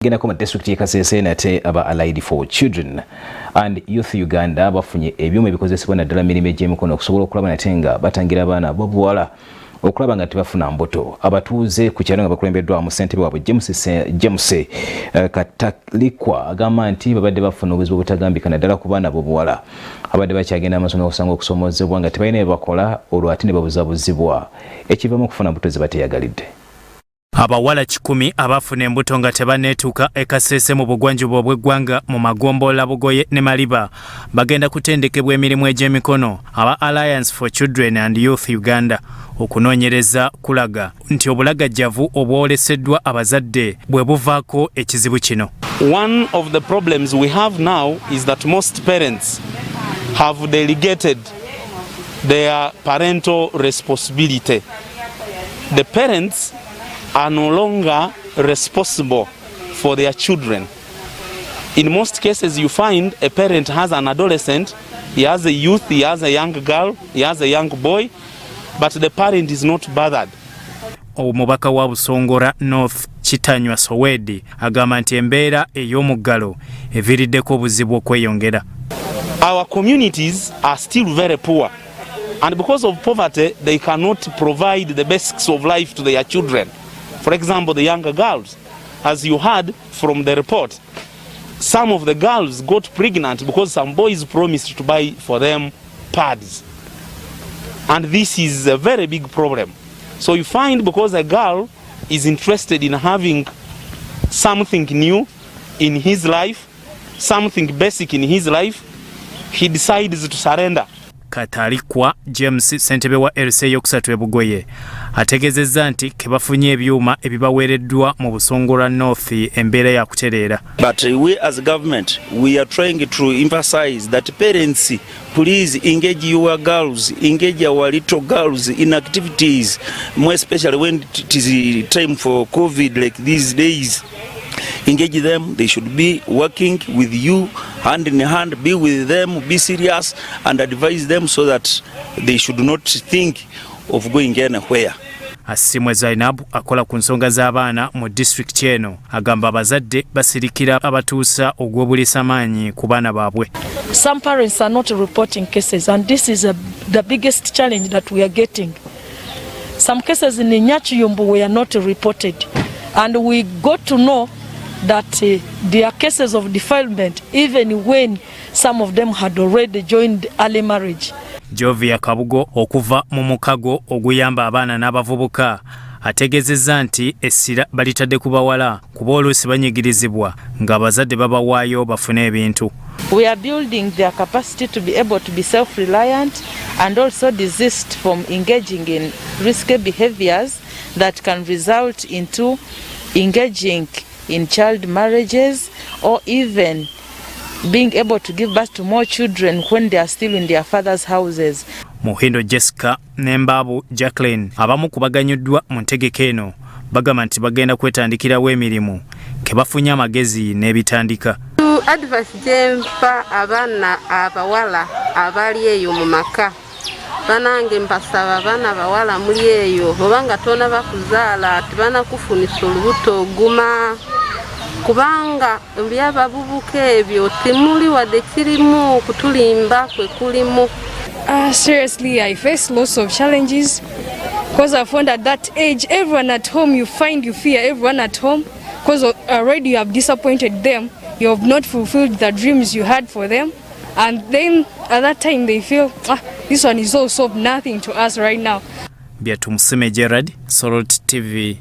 Genda kuma district ye Kasese nate aba Allied for Children and Youth Uganda bafunye ebyuma ebikozesebwa naddala mirime gy'emikono okusobola okulaba nate nga batangira abaana b'obuwala okulaba nga tebafuna mbuto. Abatuuze ku kyalo nga bakulembeddwa mu ssentebe waabwe James Katalikwa agamba nti babadde bafuna obuzibu obutagambika naddala ku baana b'obuwala abadde bakyagenda amasomero okusanga okusoomozebwa nga tebalina bye bakola olwo ate ne babuzaabuzibwa ekivamu okufuna mbuto ze bateyagalidde. Abawala 10 abafuna embuto nga tebanneetuuka e Kasese mu bugwanjuba bw'eggwanga mu Magombola, Bugoye ne Maliba bagenda kutendekebwa emirimu egy'emikono aba Alliance for Children and Youth Uganda okunoonyereza kulaga nti obulagajjavu obwoleseddwa abazadde bwe buvaako ekizibu kino. One of the problems we have now is that most parents have delegated their parental responsibility. The parents are no longer responsible for their children. In most cases, you find a parent has an adolescent, he has a youth, he has a young girl, he has a young boy, but the parent is not bothered. Omubaka wa Busongora North Kitanywa Sowedi agamba nti embeera ey'omuggalo eviiriddeko obuzibu okweyongera. Our communities are still very poor, and because of poverty, they cannot provide the basics of life to their children. For example, the younger girls, as you heard from the report, some of the girls got pregnant because some boys promised to buy for them pads. And this is a very big problem. So you find because a girl is interested in having something new in his life, something basic in his life, he decides to surrender. Katalikwa James ssentebe wa LC yokusatu e Bugoye ategezezza nti kebafunye ebyuma ebibaweereddwa mu Busongora North embeera ya kutereera. But we as government, we are trying to emphasize that parents, please engage your girls, engage our little girls in activities, more especially when it is time for COVID like these days. Engage them, they should be working with you hand in hand, be with them, be serious and advise them so that they should not think of going anywhere. Asimwe Zainab akola ku nsonga z'abaana mu district eno agamba abazadde basirikira abatuusa ogw'obulisamaanyi ku baana baabwe. Some parents are not reporting cases and this is the biggest challenge that we are getting. Some cases in Nyachiyumbu were not reported and we got to know that there are cases of defilement even when some of them had already joined early marriage. Jovia Kabugo okuva mu mukago oguyamba abaana n'abavubuka ategezezza nti essira balitadde ku bawala kuba oluusi banyigirizibwa ng'abazadde babawaayo bafune ebintu. We are building their capacity to be able to be self-reliant and also desist from engaging in risky behaviors that can result into engaging in child marriages or even being able to give birth to more children when they are still in their father's houses. Muhindo Jessica Nembabu Jacqueline abamu kubaganyuddwa mu ntegeka eno bagamba nti bagenda kwetandikirawo emirimu kebafunye amagezi n'ebitandika. Advice gyempa abaana abawala abali eyo mu maka banange mpasaba abaana abawala muli eyo obanga tona bakuzaala tibanakufunisa olubuto oguma kubanga ebyababubuka ebyo timuli wadde kirimu kutulimba kwe kulimu. Seriously, I face lots of challenges because I found at that age everyone at home you fear everyone at home because already you have disappointed them, you have not fulfilled the dreams you had for them, and then at that time they feel this one is also nothing to us right now. Biatumsime Gerard, Sorot TV.